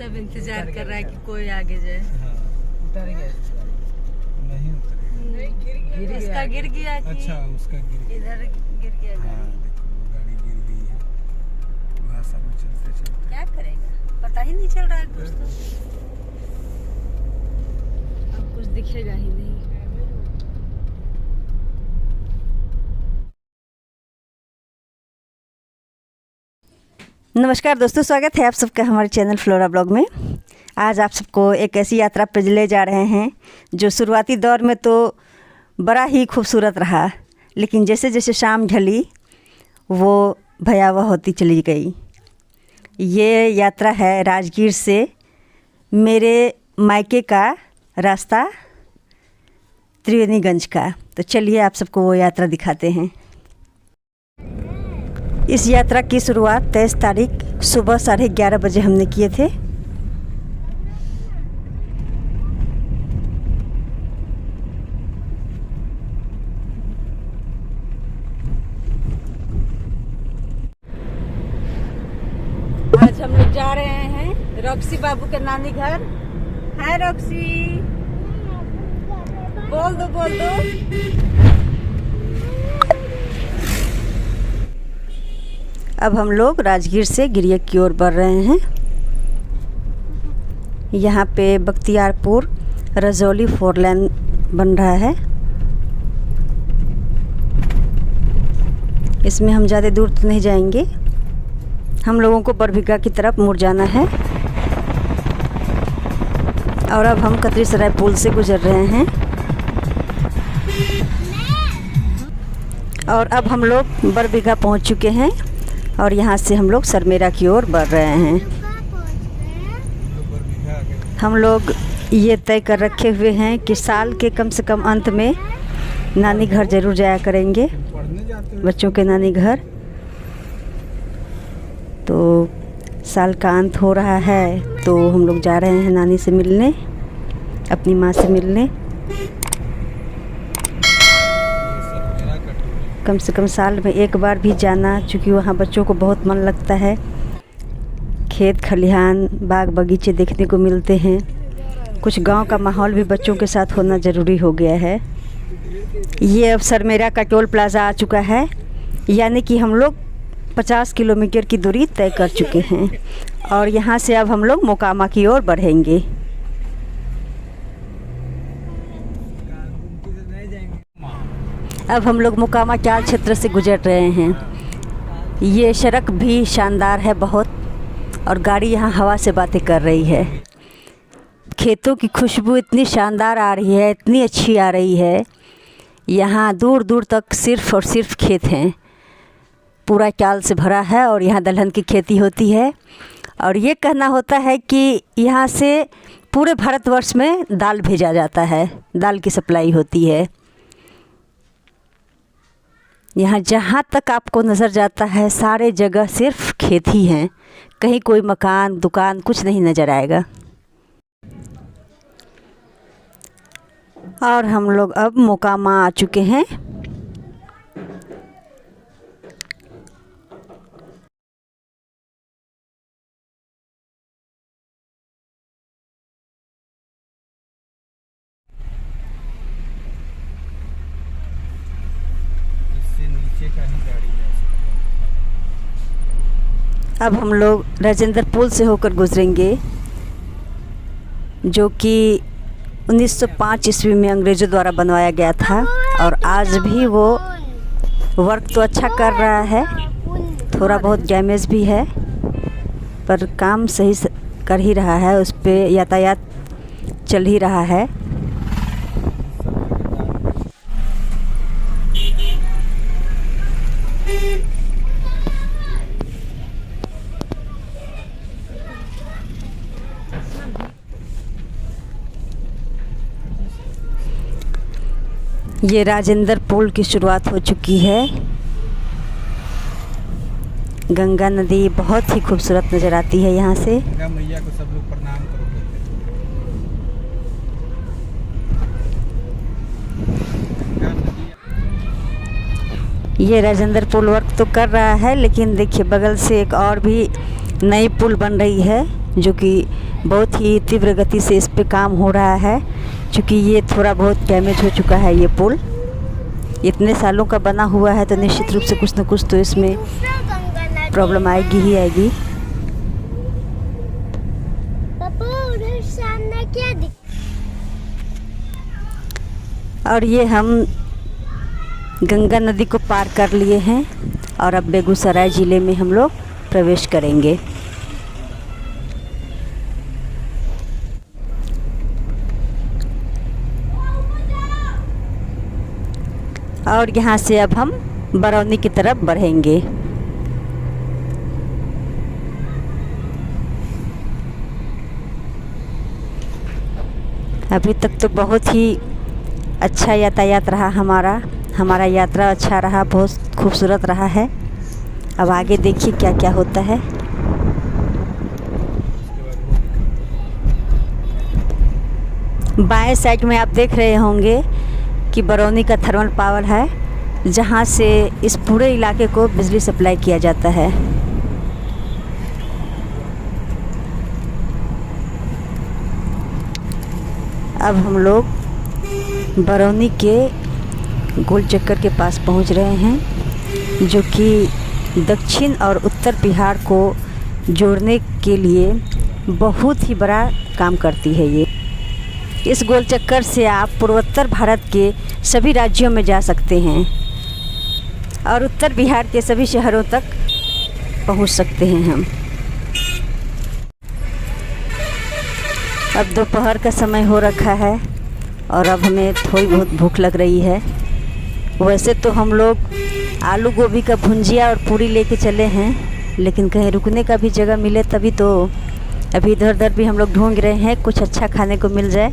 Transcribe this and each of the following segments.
सब इंतजार कर रहा है कि कोई आगे जाए। हाँ, उतर गया नहीं उतरेगा। इसका गिर गया कि अच्छा उसका गिर गया। इधर गिर गया हाँ गाड़ी। देखो वो गाड़ी गिर गई है भाषा में चलते चलते। क्या करेगा पता ही नहीं चल रहा है दोस्तों। अब कुछ दिखेगा ही नहीं। नमस्कार दोस्तों, स्वागत है आप सबका हमारे चैनल फ्लोरा ब्लॉग में। आज आप सबको एक ऐसी यात्रा पर ले जा रहे हैं जो शुरुआती दौर में तो बड़ा ही खूबसूरत रहा, लेकिन जैसे जैसे शाम ढली वो भयावह होती चली गई। ये यात्रा है राजगीर से मेरे मायके का रास्ता त्रिवेणीगंज का। तो चलिए आप सबको वो यात्रा दिखाते हैं। इस यात्रा की शुरुआत 23 तारीख सुबह 11:30 बजे हमने किए थे। आज हम लोग जा रहे हैं रॉक्सी बाबू के नानी घर। हाय रॉक्सी, बोल दो बोल दो। अब हम लोग राजगीर से गिरिया की ओर बढ़ रहे हैं। यहाँ पे बख्तियारपुर रजौली 4 लेन बन रहा है। इसमें हम ज़्यादा दूर तो नहीं जाएंगे, हम लोगों को बरबीघा की तरफ मुड़ जाना है। और अब हम कतरीसराय पुल से गुजर रहे हैं और अब हम लोग बरबीघा पहुँच चुके हैं और यहाँ से हम लोग सरमेरा की ओर बढ़ रहे हैं। हम लोग ये तय कर रखे हुए हैं कि साल के कम से कम अंत में नानी घर ज़रूर जाया करेंगे, बच्चों के नानी घर। तो साल का अंत हो रहा है तो हम लोग जा रहे हैं नानी से मिलने, अपनी माँ से मिलने। कम से कम साल में एक बार भी जाना, क्योंकि वहाँ बच्चों को बहुत मन लगता है। खेत खलिहान बाग बगीचे देखने को मिलते हैं। कुछ गांव का माहौल भी बच्चों के साथ होना ज़रूरी हो गया है। ये अब सरमेरा का टोल प्लाज़ा आ चुका है, यानी कि हम लोग 50 किलोमीटर की दूरी तय कर चुके हैं और यहाँ से अब हम लोग मोकामा की ओर बढ़ेंगे। अब हम लोग मोकामा चाल क्षेत्र से गुजर रहे हैं। ये सड़क भी शानदार है बहुत, और गाड़ी यहाँ हवा से बातें कर रही है। खेतों की खुशबू इतनी शानदार आ रही है, इतनी अच्छी आ रही है। यहाँ दूर दूर तक सिर्फ़ और सिर्फ खेत हैं। पूरा चाल से भरा है और यहाँ दलहन की खेती होती है। और ये कहना होता है कि यहाँ से पूरे भारतवर्ष में दाल भेजा जाता है, दाल की सप्लाई होती है। यहाँ जहाँ तक आपको नज़र जाता है सारे जगह सिर्फ खेत ही हैं, कहीं कोई मकान दुकान कुछ नहीं नज़र आएगा। और हम लोग अब मोकामा आ चुके हैं। अब हम लोग राजेंद्र पुल से होकर गुजरेंगे, जो कि 1905 ईस्वी में अंग्रेज़ों द्वारा बनवाया गया था। और आज भी वो वर्क तो अच्छा कर रहा है, थोड़ा बहुत डैमेज भी है, पर काम सही कर ही रहा है। उस पर यातायात चल ही रहा है। ये राजेंद्र पुल की शुरुआत हो चुकी है। गंगा नदी बहुत ही खूबसूरत नज़र आती है यहाँ से। गंगा मैया को सब लोग प्रणाम करोगे। ये राजेंद्र पुल वर्क तो कर रहा है, लेकिन देखिए बगल से एक और भी नई पुल बन रही है। जो कि बहुत ही तीव्र गति से इस पे काम हो रहा है, क्योंकि ये थोड़ा बहुत डैमेज हो चुका है। ये पुल इतने सालों का बना हुआ है तो निश्चित रूप से कुछ न कुछ तो इसमें प्रॉब्लम आएगी ही आएगी। पापा उधर सामने क्या दिख? और ये हम गंगा नदी को पार कर लिए हैं और अब बेगूसराय ज़िले में हम लोग प्रवेश करेंगे। और यहाँ से अब हम बरौनी की तरफ बढ़ेंगे। अभी तक तो बहुत ही अच्छा यातायात रहा हमारा यात्रा अच्छा रहा, बहुत खूबसूरत रहा है। अब आगे देखिए क्या क्या होता है। बाएं साइड में आप देख रहे होंगे कि बरौनी का थर्मल पावर है, जहां से इस पूरे इलाके को बिजली सप्लाई किया जाता है। अब हम लोग बरौनी के गोल चक्कर के पास पहुंच रहे हैं, जो कि दक्षिण और उत्तर बिहार को जोड़ने के लिए बहुत ही बड़ा काम करती है। ये इस गोल चक्कर से आप पूर्वोत्तर भारत के सभी राज्यों में जा सकते हैं और उत्तर बिहार के सभी शहरों तक पहुंच सकते हैं हम। अब दोपहर का समय हो रखा है और अब हमें थोड़ी बहुत भूख लग रही है। वैसे तो हम लोग आलू गोभी का भुंजिया और पूरी लेके चले हैं, लेकिन कहीं रुकने का भी जगह मिले तभी तो। अभी इधर उधर भी हम लोग ढूंढ रहे हैं, कुछ अच्छा खाने को मिल जाए।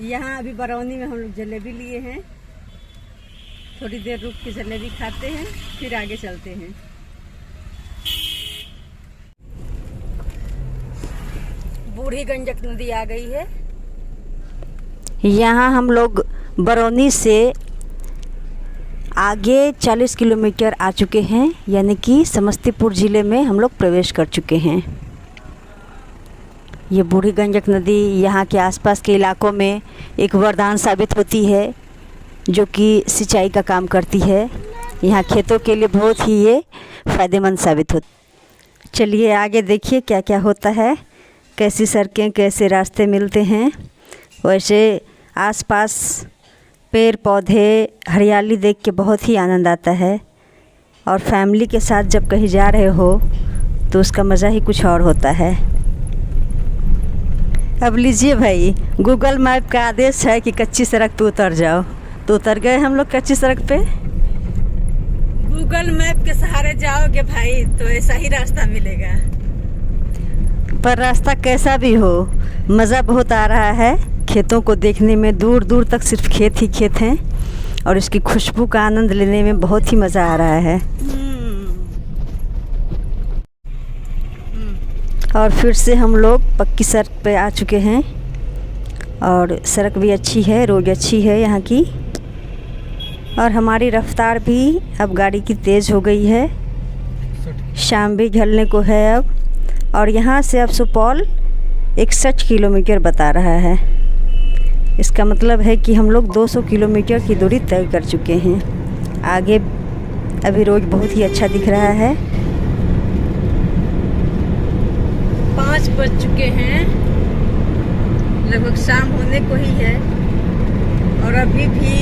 यहाँ अभी बरौनी में हम लोग जलेबी लिए हैं, थोड़ी देर रुक के जलेबी खाते हैं, फिर आगे चलते हैं। बूढ़ी गंडक नदी आ गई है। यहाँ हम लोग बरौनी से आगे 40 किलोमीटर आ चुके हैं, यानी कि समस्तीपुर ज़िले में हम लोग प्रवेश कर चुके हैं। ये बूढ़ी गंडक नदी यहाँ के आसपास के इलाकों में एक वरदान साबित होती है, जो कि सिंचाई का काम करती है। यहाँ खेतों के लिए बहुत ही ये फ़ायदेमंद साबित होती। चलिए आगे देखिए क्या क्या होता है, कैसी सड़कें, कैसे रास्ते मिलते हैं। वैसे आसपास पेड़ पौधे, हरियाली देख के बहुत ही आनंद आता है, और फैमिली के साथ जब कहीं जा रहे हो तो उसका मज़ा ही कुछ और होता है। अब लीजिए भाई, गूगल मैप का आदेश है कि कच्ची सड़क पे उतर जाओ, तो उतर गए हम लोग कच्ची सड़क पे। गूगल मैप के सहारे जाओगे भाई तो ऐसा ही रास्ता मिलेगा। पर रास्ता कैसा भी हो, मज़ा बहुत आ रहा है खेतों को देखने में। दूर दूर तक सिर्फ खेत ही खेत हैं और इसकी खुशबू का आनंद लेने में बहुत ही मज़ा आ रहा है। और फिर से हम लोग पक्की सड़क पे आ चुके हैं और सड़क भी अच्छी है, रोड अच्छी है यहाँ की, और हमारी रफ्तार भी अब गाड़ी की तेज़ हो गई है। शाम भी ढलने को है अब, और यहाँ से अब सुपौल 61 किलोमीटर बता रहा है। इसका मतलब है कि हम लोग 200 किलोमीटर की दूरी तय कर चुके हैं। आगे अभी रोड बहुत ही अच्छा दिख रहा है। 5 बज चुके हैं, लगभग शाम होने को ही है, और अभी भी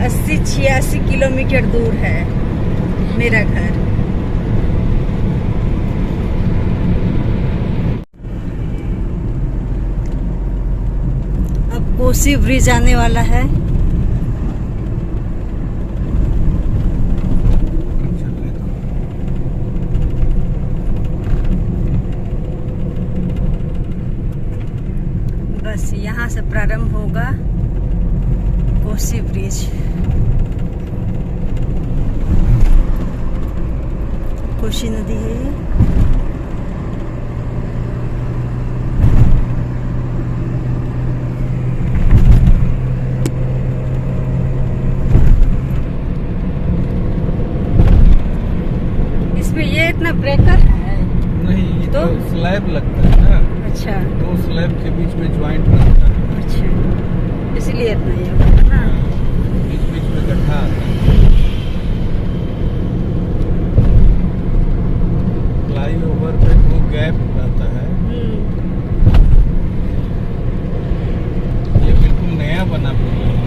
80-86 किलोमीटर दूर है मेरा घर। अब कोसी ब्रिज आने वाला है। बस यहाँ से प्रारंभ होगा कोसी ब्रिज। कोसी नदी है ये। इसमें ये कितना ब्रेकर है? नहीं, ये तो? तो स्लैब लगता है ना, अच्छा 2 स्लैब के बीच में ज्वाइंट लगता है। अच्छा, इसलिए इतना ये होगा ना। बीच बीच में गड्ढा आता है। फ्लाईओवर पे 2 गैप आता है। ये बिल्कुल नया बना पुल है।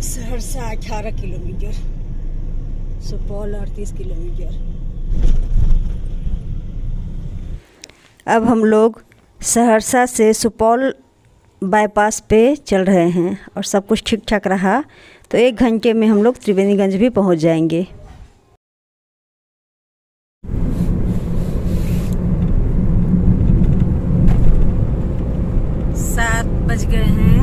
Saharsa 18 kilometre, Supaul 38 kilometre. अब हम लोग सहरसा से सुपौल बाईपास पे चल रहे हैं और सब कुछ ठीक ठाक रहा तो 1 घंटे में हम लोग त्रिवेणीगंज भी पहुंच जाएंगे। 7 बज गए हैं।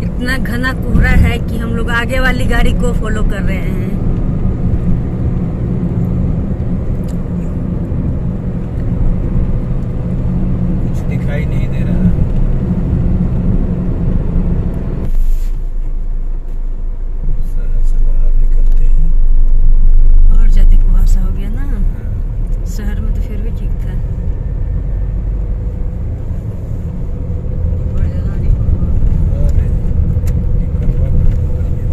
इतना घना कोहरा है कि हम लोग आगे वाली गाड़ी को फॉलो कर रहे हैं। कुछ दिखाई नहीं दे रहा। शहर से बाहर निकलते ही और ज्यादा कुहासा हो गया ना। शहर में तो फिर भी ठीक था। अरे, ये करवा और ये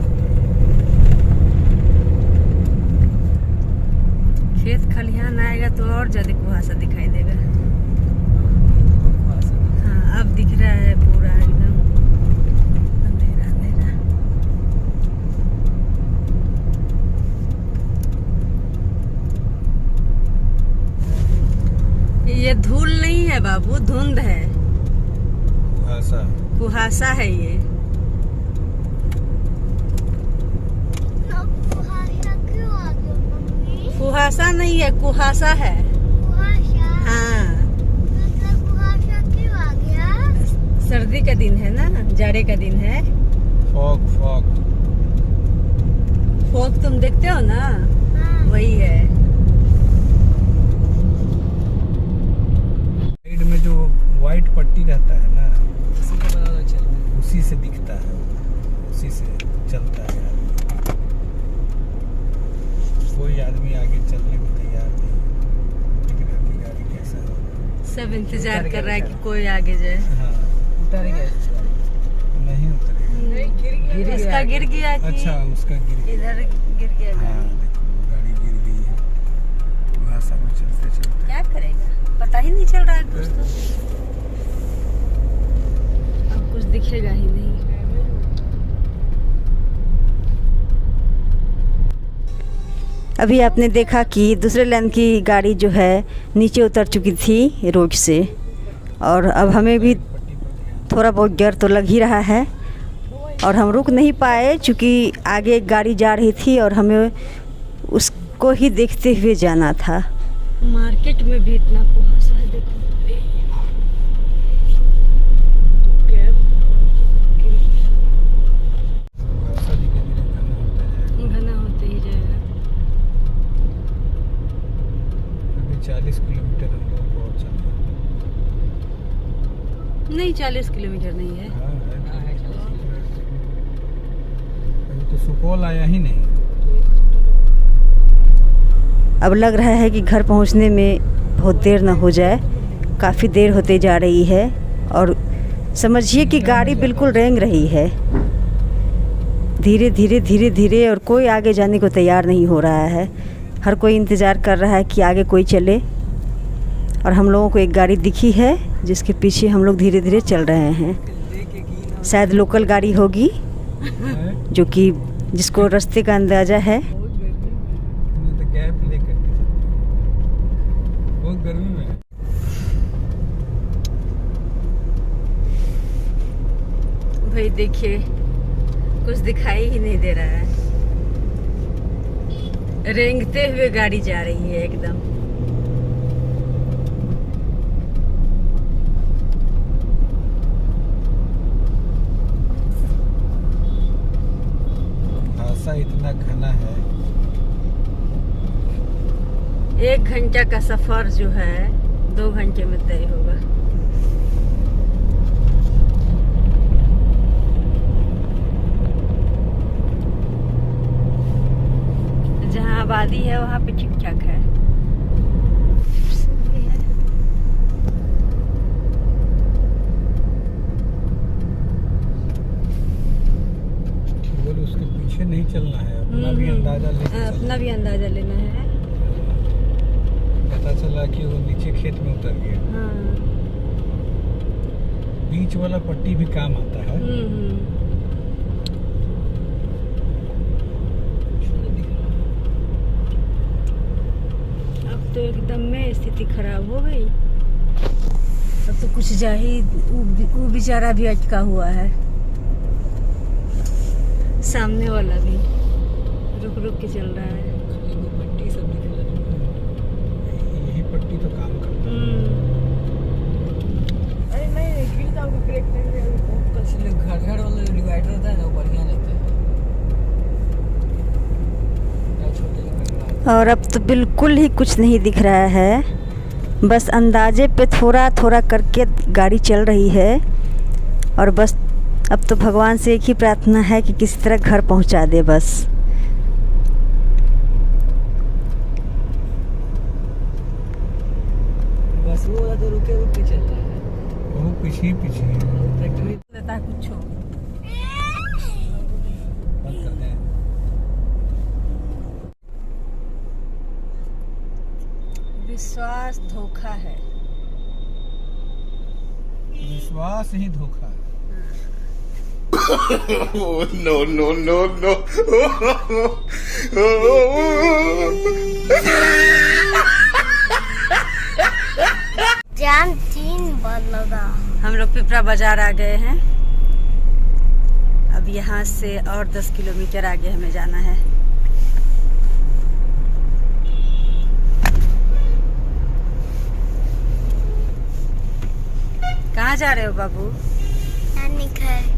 खेत खलिहान आएगा तो और ज्यादा कुहासा दिखाई देगा। हाँ, अब दिख रहा है पूरा एकदम अंधेरा अंधेरा। ये धूल नहीं है बाबू, धुंध है, कुहासा। कुहासा है ये। कुहासा क्यों आ गया मम्मी? कुहासा नहीं है, कुहासा है। कुहासा? हाँ, मतलब कुहासा क्यों आ गया? सर्दी का दिन है ना, जाड़े का दिन है। Fog fog. फॉग तुम देखते हो ना, हाँ। वही है। साइड में जो व्हाइट पट्टी रहता है ना, उसी से दिखता है, उसी से चलता है आदमी। कोई आदमी आगे चलने को तैयार नहीं। दिख रहा है कि गाड़ी कैसा होगा। सब इंतजार कर रहा है कि कोई आगे जाए। हाँ, नहीं उतरेगा। इसका गिर गया कि अच्छा, उसका गिर गया। इधर गिर गया हाँ, गाड़ी। देखो वो गाड़ी गिर गई है। कुहासा में चलते चलते। क्या करेगा, पता ही नहीं चल रहा है दोस्तों। अब कुछ दिखेगा ही नहीं। अभी आपने देखा कि दूसरे लाइन की गाड़ी जो है नीचे उतर चुकी थी रोड से और अब हमें भी पट्टी पर ध्यान। थोड़ा बहुत डर तो लग ही रहा है और हम रुक नहीं पाए क्योंकि आगे एक गाड़ी जा रही थी और हमें उसको ही देखते हुए जाना था। मार्केट में भी इतना कुहासा है, देखो। तो कैब कुहासा धीरे धीरे घना होता जाएगा। घना होते ही जाएगा। अभी 40 किलोमीटर हम लोग पहुँच जाएंगे। नहीं, 40 किलोमीटर नहीं है। हाँ, है। अभी तो सुपौल आया ही नहीं। अब लग रहा है कि घर पहुंचने में बहुत देर ना हो जाए, काफ़ी देर होते जा रही है और समझिए कि गाड़ी बिल्कुल रेंग रही है धीरे धीरे धीरे धीरे और कोई आगे जाने को तैयार नहीं हो रहा है। हर कोई इंतज़ार कर रहा है कि आगे कोई चले और हम लोगों को एक गाड़ी दिखी है जिसके पीछे हम लोग धीरे धीरे चल रहे हैं। शायद लोकल गाड़ी होगी जो कि जिसको रास्ते का अंदाज़ा है। तो गैप लेकर के चलते हैं। बहुत गर्मी में है। भाई देखिए, कुछ दिखाई ही नहीं दे रहा है। रेंगते हुए गाड़ी जा रही है एकदम। कुहासा कुआसा इतना घना है। 1 घंटा का सफर जो है 2 घंटे में तय होगा। जहाँ आबादी है वहाँ पे ठीक ठाक है। केवल उसके पीछे नहीं चलना है, अपना भी अंदाजा अपना भी अंदाजा लेना है। पता चला कि वो नीचे खेत में उतर गया। हाँ। बीच वाला पट्टी भी काम आता है। अब तो एकदम में स्थिति खराब हो गई। अब तो कुछ जा ही वो बेचारा भी अटका हुआ है, सामने वाला भी रुक रुक के चल रहा है। पट्टी सब दिख रहा है, यही पट्टी तो काम करता है। अरे नहीं गिर जाओगे ब्रेक नहीं घर वाला जो डिवाइडर होता है ना वो बढ़िया रहता है। और अब तो बिल्कुल ही कुछ नहीं दिख रहा है, बस अंदाजे पे थोड़ा थोड़ा करके गाड़ी चल रही है। और बस अब तो भगवान से एक ही प्रार्थना है कि किसी तरह घर पहुंचा दे बस। बस वो वाला तो रुके रुके चल रहा है, वो पीछे पीछे ट्रैक्टर ही देता है कुछ हो। बंद कर दें। विश्वास धोखा है। विश्वास ही धोखा है। Oh, no, no, no, no. जाम 3 बार लगा। हम लोग पिपरा बाजार आ गए हैं। अब यहाँ से और 10 किलोमीटर आगे हमें जाना है। कहाँ जा रहे हो बाबू? नानी घर।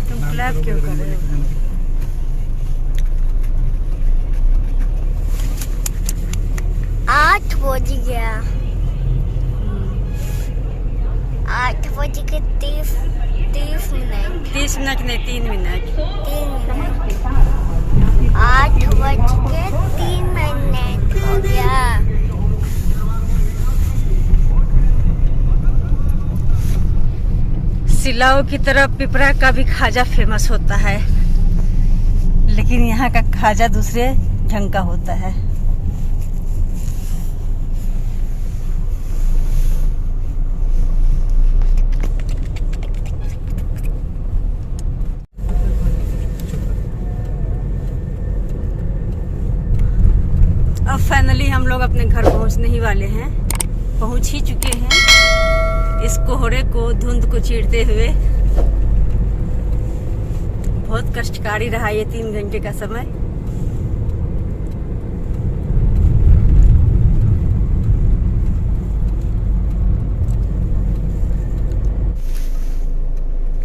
तुम क्लैप क्यों कर रहे हो? 8 बज गया। 8 बज के 30 मिनट। 30 मिनट नहीं 3 मिनट। 3 मिनट। 8 बज के 3 मिनट हो गया। सिलाओ की तरफ पिपरा का भी खाजा फेमस होता है, लेकिन यहाँ का खाजा दूसरे ढंग का होता है। अब फाइनली हम लोग अपने घर पहुंचने ही वाले हैं, पहुंच ही चुके हैं। इस कोहरे को, धुंध को चीरते हुए बहुत कष्टकारी रहा ये 3 घंटे का समय।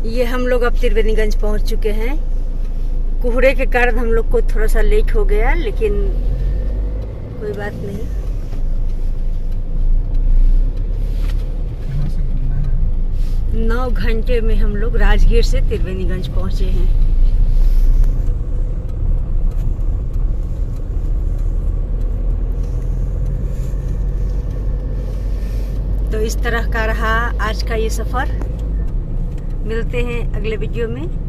ये हम लोग अब त्रिवेणीगंज पहुंच चुके हैं। कोहरे के कारण हम लोग को थोड़ा सा लेट हो गया, लेकिन कोई बात नहीं। 9 घंटे में हम लोग राजगीर से त्रिवेणीगंज पहुंचे हैं। तो इस तरह का रहा आज का ये सफर। मिलते हैं अगले वीडियो में।